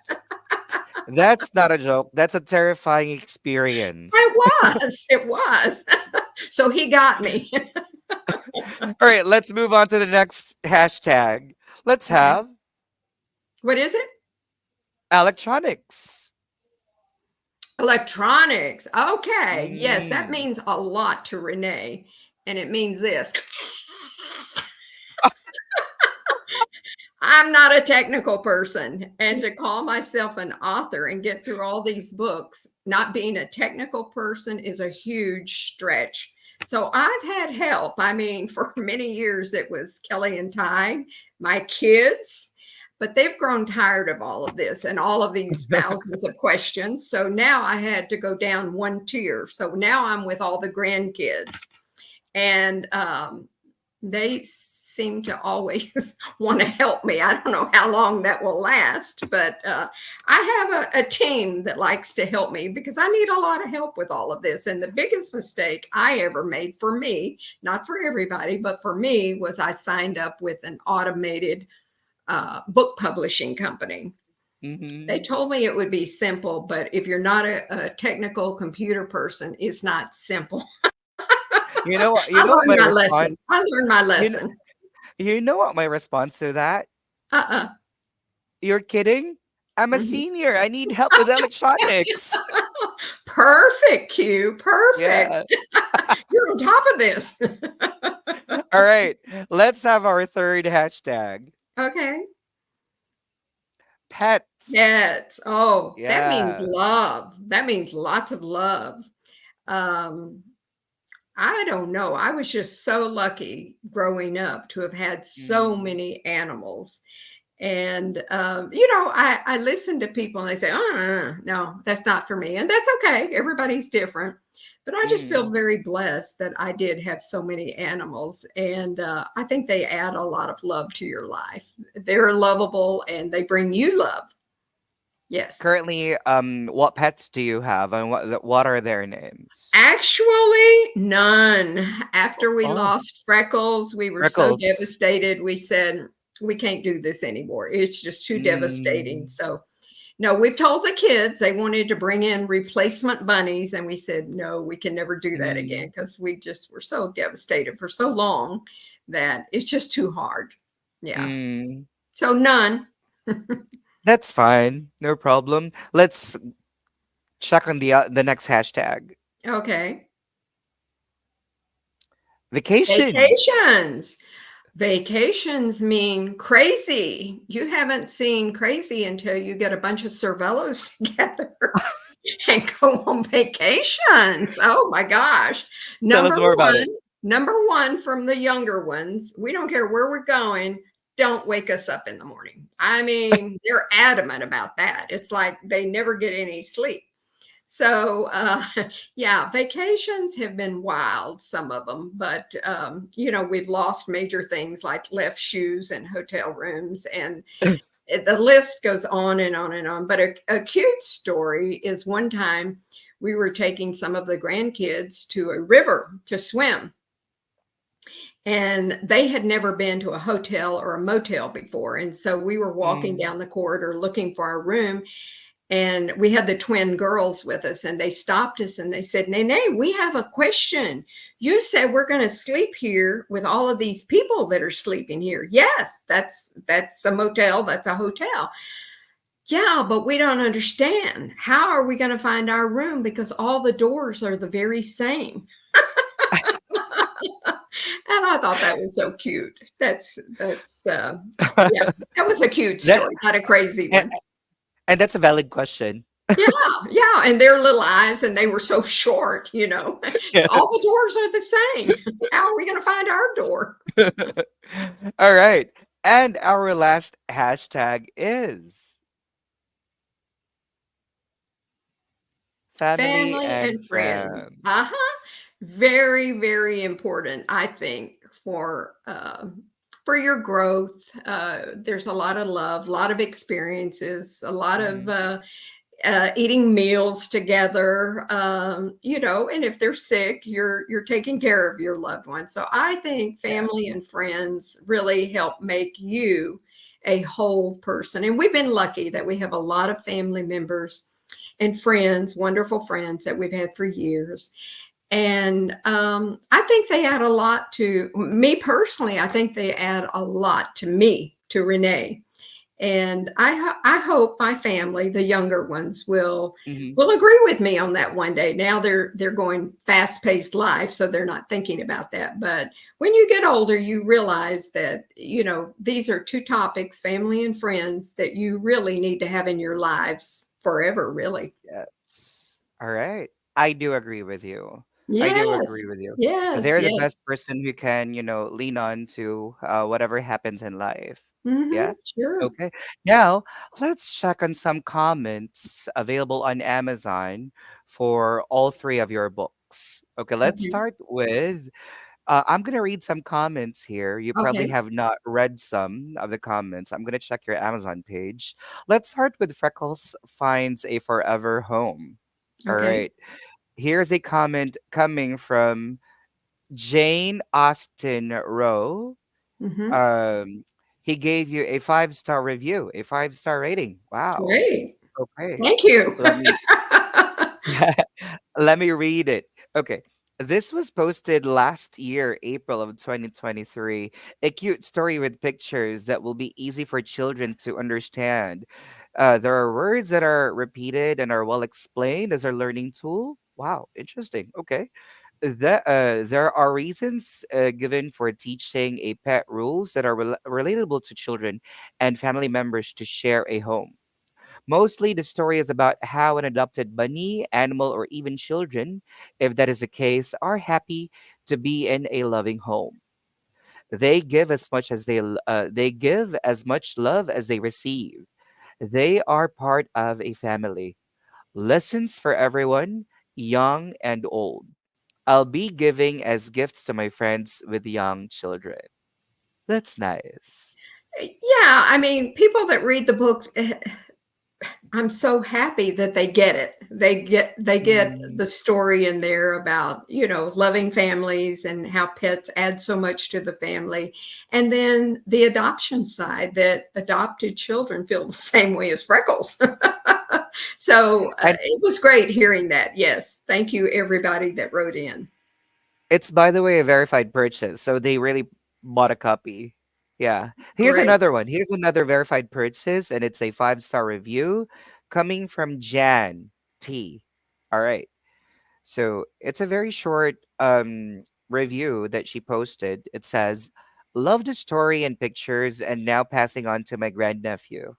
That's not a joke. That's a terrifying experience. It was. It was. So he got me. All right, let's move on to the next hashtag. Let's Okay. have What is it? electronics. Electronics. Okay. Yes, that Mm. means a lot to Renee. And it means this. I'm not a technical person. And to call myself an author and get through all these books, not being a technical person is a huge stretch. So I've had help. I mean, for many years it was Kelly and Ty, my kids, but they've grown tired of all of this and all of these thousands of questions. So now I had to go down one tier. So now I'm with all the grandkids. And they seem to always want to help me. I don't know how long that will last, but I have a team that likes to help me because I need a lot of help with all of this. And the biggest mistake I ever made for me, not for everybody, but for me, was I signed up with an automated book publishing company. They Hmm. told me it would be simple, but if you're not a technical computer person, it's not simple. You know what? I You know what learned my my response. lesson. I learned my You know, lesson. you know what my response to that? Uh-uh. You're kidding? I'm a Mhm. senior. I need help with electronics. Perfect, Q. Perfect. Yeah. You're on top of this. All right. Let's have our third hashtag. Okay. Pets. Pets. Oh, that means Yes. love. That means lots of love. Um, I don't know. I was just so lucky growing up to have had so Mm, many animals. And I listen to people and they say, "Oh, no, that's not for me," and that's okay. Everybody's different, but I just feel mm. very blessed that I did have so many animals, and I think they add a lot of love to your life. They're lovable and they bring you love. Yes. Currently, what pets do you have, and what are their names? Actually, none. After we Oh, lost Freckles, we were so Freckles. devastated. We said, we can't do this anymore. It's just too devastating. Mm, So no, we've told the kids they wanted to bring in replacement bunnies, and we said, no, we can never do that again mm, because we just were so devastated for so long that it's just too hard. Yeah. mm. So none. That's fine. No problem. Let's check on the next hashtag. Okay. Vacations. Vacations. Vacations mean crazy. You haven't seen crazy until you get a bunch of Cervellos together and go on vacations. Oh my gosh. Tell Number us more about one, it. number one from the younger ones, we don't care where we're going. Don't wake us up in the morning. I mean, they're adamant about that. It's like they never get any sleep. So, yeah, vacations have been wild, some of them, but, we've lost major things like left shoes and hotel rooms, and the list goes on and on and on. But a cute story is one time we were taking some of the grandkids to a river to swim. And they had never been to a hotel or a motel before. And so we were walking Mm. down the corridor looking for our room, and we had the twin girls with us, and they stopped us and they said, Nene, we have a question. You said we're going to sleep here with all of these people that are sleeping here. Yes, that's a motel, that's a hotel. Yeah, but we don't understand. How are we going to find our room? Because all the doors are the very same. And I thought that was so cute. That's yeah, that was a cute that story, not a crazy and, one. and that's a valid question. Yeah, yeah, and their little eyes, and they were so short, you know. All the Yes. doors are the same. How are we gonna find our door? All right. And our last hashtag is family Family and and friends. friends. Uh-huh. Very, very important, I think, for your growth. There's a lot of love, a lot of experiences, a lot of, Mhm. eating meals together, and if they're sick, you're taking care of your loved ones. So I think Yeah. family and friends really help make you a whole person. And we've been lucky that we have a lot of family members and friends, wonderful friends that we've had for years. And I think they add a lot to me personally. I think they add a lot to me, to Renee. And I hope my family, the younger ones, Mhm. will agree with me on that one day. Now they're going fast paced life, so they're not thinking about that. But when you get older, you realize that these are two topics, family and friends, that you really need to have in your lives forever. Really, Yes. All right. I do agree with you. I do yes, agree with you. yes, They're the yes. best person who can, lean on to whatever happens in life. Yeah. Sure. Okay. Now, let's check on some comments available on Amazon for all three of your books. Okay, let's Okay. start with I'm going to read some comments here. You probably Okay. have not read some of the comments. I'm going to check your Amazon page. Let's start with Freckles finds a forever home. All Okay. right. Here's a comment coming from Jane Austen Rowe. Hmm. Um, he gave you a 5-star review, a 5-star rating. Wow. Great. Okay. Thank you. Let me let me read it. Okay. This was posted last year, April of 2023. A cute story with pictures that will be easy for children to understand. There are words that are repeated and are well explained as a learning tool. Wow, interesting. Okay. There are reasons given for teaching a pet rules that are relatable to children and family members to share a home. Mostly, the story is about how an adopted bunny, animal, or even children, if that is the case, are happy to be in a loving home. They give as much love as they receive. They are part of a family. Lessons for everyone, young and old. I'll be giving as gifts to my friends with young children. That's nice. Yeah, I mean, people that read the book, I'm so happy that they get it. They get Mm, the story in there about, loving families and how pets add so much to the family. And then the adoption side, that adopted children feel the same way as Freckles. So and it was great hearing that. Yes. Thank you, everybody that wrote in. it's, by the way, a verified purchase, so they really bought a copy. Yeah. Here's Great. another one. Here's another verified purchase, and it's a 5-star review coming from Jan T. All right. So it's a very short review that she posted. It says, "Love the story and pictures, and now passing on to my grandnephew."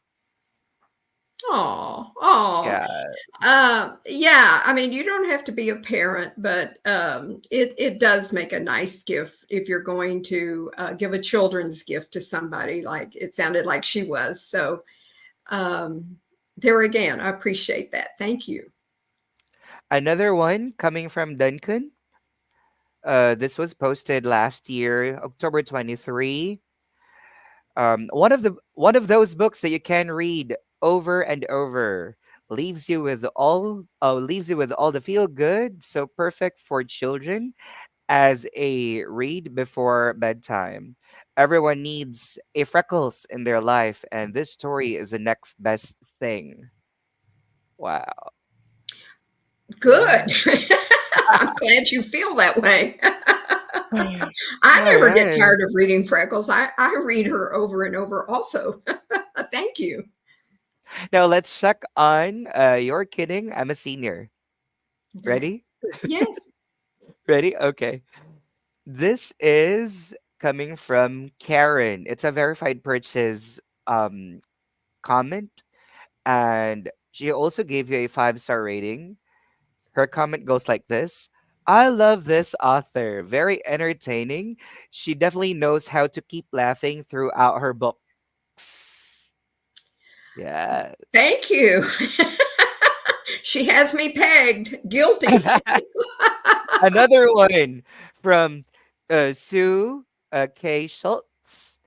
Oh, oh. Yeah. Yeah, I mean, you don't have to be a parent, but it does make a nice gift if you're going to give a children's gift to somebody. Like it sounded like she was. So um, there again, I appreciate that. Thank you. Another one coming from Duncan. This was posted last year, October 23. One of those books that you can read over and over, leaves you with all the feel good, so perfect for children as a read before bedtime. Everyone needs a freckles in their life, and this story is the next best thing. Wow. Good. Yes. I'm glad you feel that way. I All never get right. tired of reading Freckles. I read her over and over also. Thank you. Now let's check on you're kidding. I'm a senior. Okay. Ready? Yes. Ready? Okay. This is coming from Karen. It's a verified purchase comment, and she also gave you a 5-star rating. Her comment goes like this: "I love this author. Very entertaining. She definitely knows how to keep laughing throughout her books." Thank Yes. you. She has me pegged. Guilty. Another one from Sue K. Schultz.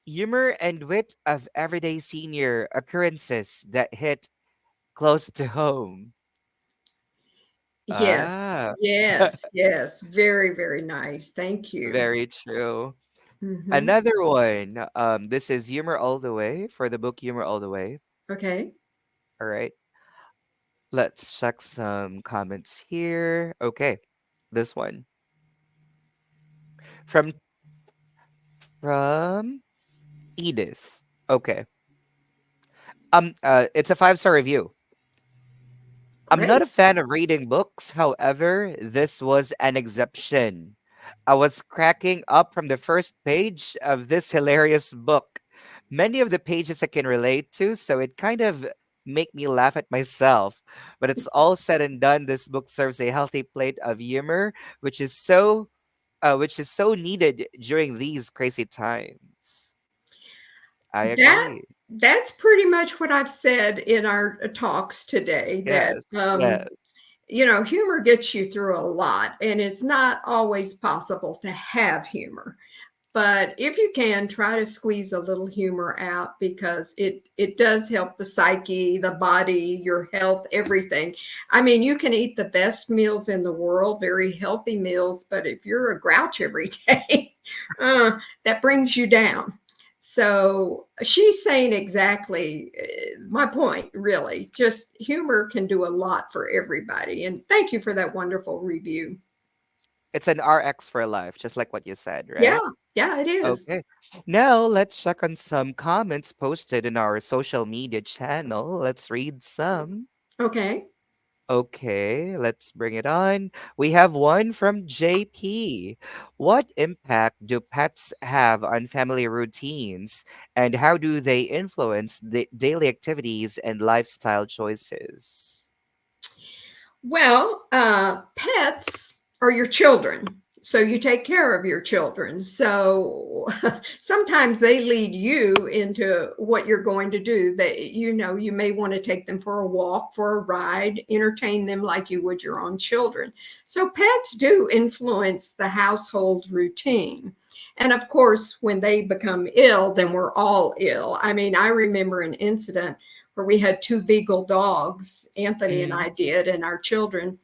Humor and wit of everyday senior occurrences that hit close to home. Yes. Ah, Yes. Yes. Very, very nice. Thank you. very true. Hmm. Another one. This is Humor All the Way for the book Humor All the Way. Okay. All right. Let's check some comments here. Okay. This one from from Edith. Okay. It's a 5-star review. I'm not Great. a fan of reading books. However, this was an exception. I was cracking up from the first page of this hilarious book. Many of the pages I can relate to, so it kind of make me laugh at myself. But it's all said and done. This book serves a healthy plate of humor, which is so needed during these crazy times. I That agree. that's pretty much what I've said in our talks today that Yes, yes. humor gets you through a lot and it's not always possible to have humor. But if you can, try to squeeze a little humor out because it does help the psyche, the body, your health, everything. I mean, you can eat the best meals in the world, very healthy meals, but if you're a grouch every day, that brings you down. So she's saying exactly my point, really. Just humor can do a lot for everybody. And thank you for that wonderful review. It's an RX for life, just like what you said, Yeah, right? yeah, it is. Okay. Now let's check on some comments posted in our social media channel. Let's read some. Okay. Okay, let's bring it on. We have one from JP. What impact do pets have on family routines, and how do they influence the daily activities and lifestyle choices? Well, pets are your children. So you take care of your children. So sometimes they lead you into what you're going to do. You may want to take them for a walk, for a ride, entertain them like you would your own children. So pets do influence the household routine. And of course, when they become ill, then we're all ill. I mean, I remember an incident where we had two beagle dogs, Anthony and Mm-hmm. I did, and our children.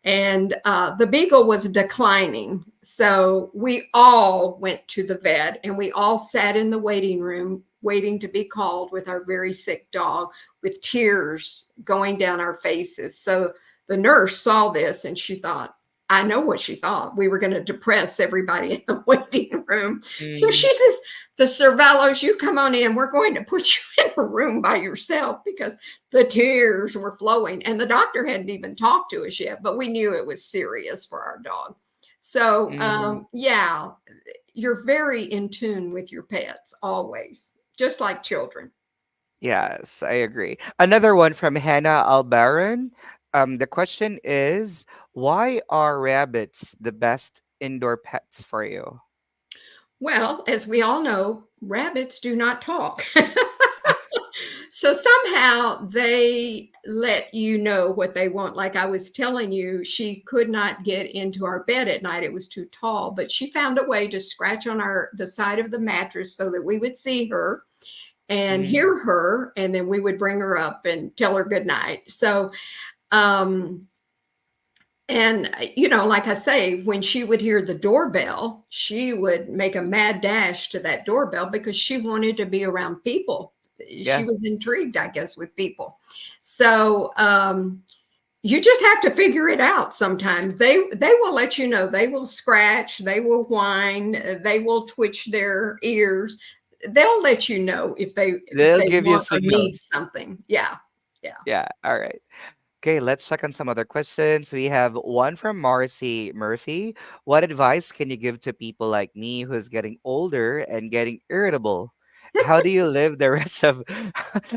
And the beagle was declining. So we all went to the vet and we all sat in the waiting room waiting to be called with our very sick dog with tears going down our faces. So the nurse saw this and she thought, I know what she thought. We were going to depress everybody in the waiting room. So Mm, she says, the Servellos, you come on in. We're going to put you in a room by yourself because the tears were flowing. And the doctor hadn't even talked to us yet, but we knew it was serious for our dog. So, mm. yeah, you're very in tune with your pets always, just like children. Yes, I agree. Another one from Hannah Albaran. The question is, why are rabbits the best indoor pets for you? Well, as we all know, rabbits do not talk. So somehow they let you know what they want. Like I was telling you, she could not get into our bed at night. It was too tall, but she found a way to scratch on our the side of the mattress so that we would see her and Mm, hear her, and then we would bring her up and tell her good night. So um and like I say, when she would hear the doorbell, she would make a mad dash to that doorbell because she wanted to be around people. She yeah, was intrigued, I guess, with people. So you just have to figure it out. Sometimes they will let you know. They will scratch, they will whine, they will twitch their ears. They'll let you know if they'll they give you want or need signals. something. Yeah, yeah. Yeah, all right. Okay, let's check on some other questions. We have one from Marcy Murphy. What advice can you give to people like me who's getting older and getting irritable? How do you live the rest of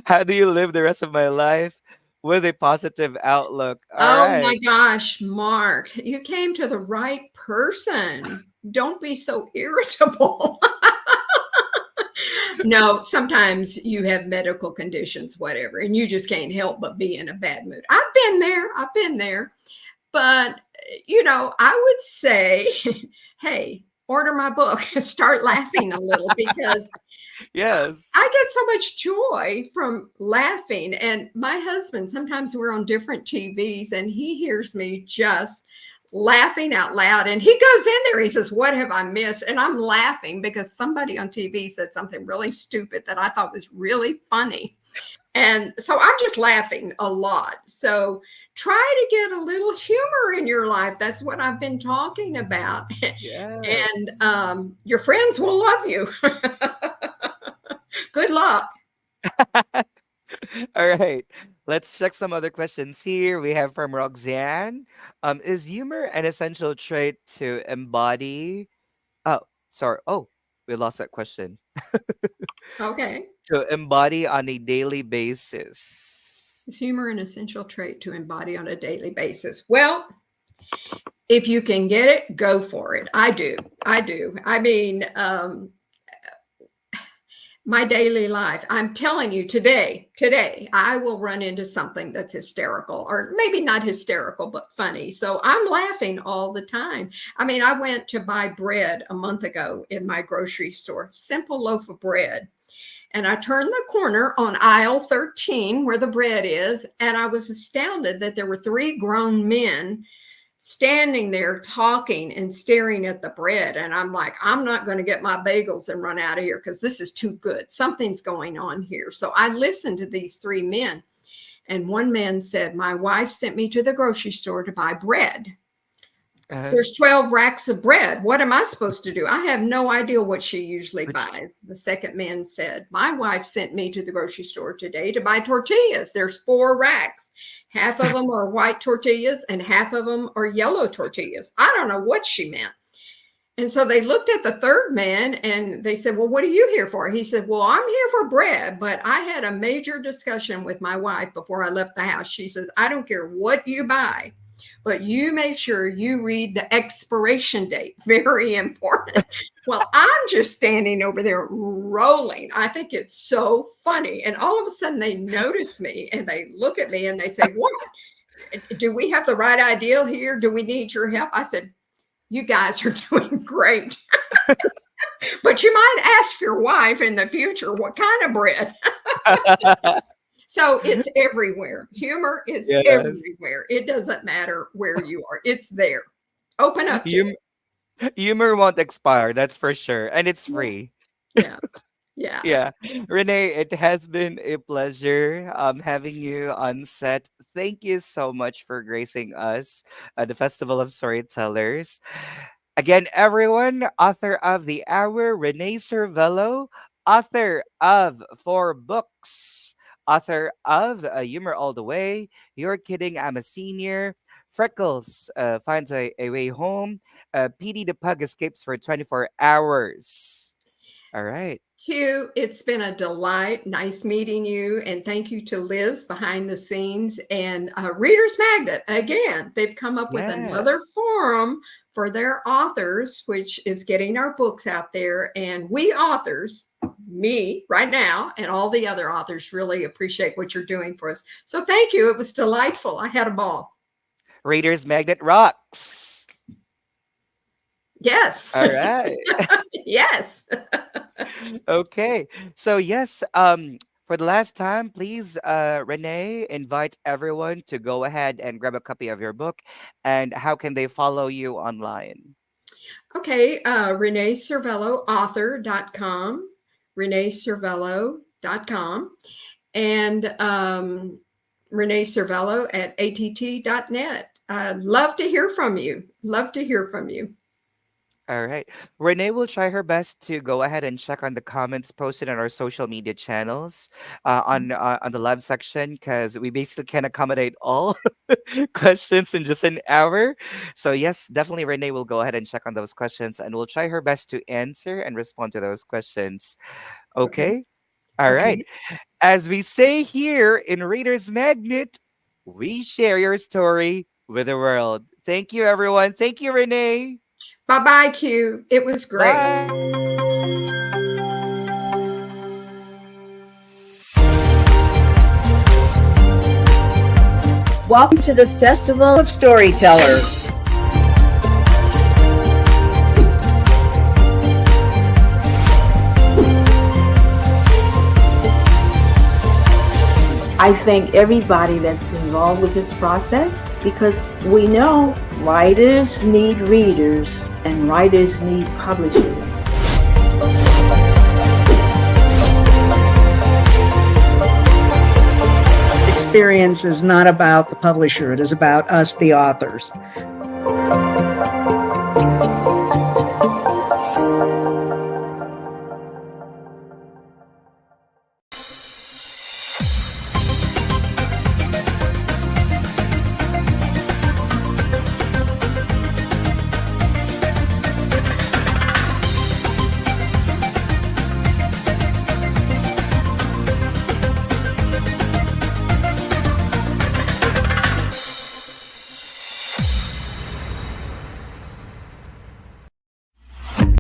how do you live the rest of my life with a positive outlook? All Oh my right. gosh, Mark, you came to the right person. Don't be so irritable. No, sometimes you have medical conditions, whatever, and you just can't help but be in a bad mood. I've been there. I've been there. But, I would say, hey, order my book and start laughing a little because Yes. I get so much joy from laughing. And my husband, sometimes we're on different TVs and he hears me just laughing out loud. And he goes in there, he says, what have I missed? And I'm laughing because somebody on TV said something really stupid that I thought was really funny. And so I'm just laughing a lot. So try to get a little humor in your life. That's what I've been talking about. And Yes. your friends will love you. Good luck. All right. Let's check some other questions here. We have from Roxanne. Is humor an essential trait to embody? Oh, sorry. Oh, we lost that question. Okay. To embody on a daily basis. Is humor an essential trait to embody on a daily basis? Well, if you can get it, go for it. I do. I do. I mean, my daily life, I'm telling you today, I will run into something that's hysterical, or maybe not hysterical, but funny. So I'm laughing all the time. I mean, I went to buy bread a month ago in my grocery store, simple loaf of bread. And I turned the corner on aisle 13 where the bread is, and I was astounded that there were three grown men standing there talking and staring at the bread. And I'm like, I'm not going to get my bagels and run out of here because this is too good. Something's going on here. So I listened to these three men. And one man said, my wife sent me to the grocery store to buy bread. Uh, There's 12 racks of bread. What am I supposed to do? I have no idea what she usually which buys. The second man said, my wife sent me to the grocery store today to buy tortillas. There's 4 racks. Half of them are white tortillas and half of them are yellow tortillas. I don't know what she meant. And so they looked at the third man and they said, well, what are you here for? He said, well, I'm here for bread, but I had a major discussion with my wife before I left the house. She says, I don't care what you buy, but you make sure you read the expiration date. Very important. Well, I'm just standing over there rolling. I think it's so funny. And all of a sudden they notice me and they look at me and they say, what? Do we have the right idea here? Do we need your help? I said, you guys are doing great. But you might ask your wife in the future, what kind of bread? So it's everywhere. Humor is yes. everywhere. It doesn't matter where you are, it's there. Open up to Hum- it. humor won't expire, that's for sure. And it's Yeah. free. Yeah. Yeah. Yeah. Renee, it has been a pleasure having you on set. Thank you so much for gracing us at the Festival of Storytellers. Again, everyone, author of The Hour, Renee Servello, author of 4 books, author of Humor All the Way, You're Kidding, I'm a Senior, Freckles Finds a Way Home, PD the Pug Escapes for 24 Hours. All right. Hugh, it's been a delight. Nice meeting you. And thank you to Liz behind the scenes and Reader's Magnet. Again, they've come up with Yeah. another forum for their authors, which is getting our books out there. And we authors, me right now, and all the other authors really appreciate what you're doing for us. So thank you. It was delightful. I had a ball. Raiders Magnet rocks. Yes. All right. Yes. Okay. So yes, for the last time, please, Renee, invite everyone to go ahead and grab a copy of your book. And how can they follow you online? Okay, Renee Servello, author.com, reneeservello.com, and Renee Servello at att.net. I'd love to hear from you. Love to hear from you. All right. Renee will try her best to go ahead and check on the comments posted on our social media channels on the live section because we basically can accommodate all questions in just an hour. So yes, definitely Renee will go ahead and check on those questions and we'll try her best to answer and respond to those questions. Okay. Okay? All right. Okay. As we say here in Reader's Magnet, we share your story with the world. Thank you, everyone. Thank you, Renee. Bye-bye, Q. It was great. Bye. Welcome to the Festival of Storytellers. I thank everybody that's involved with this process because we know writers need readers and writers need publishers. Experience is not about the publisher, it is about us, the authors.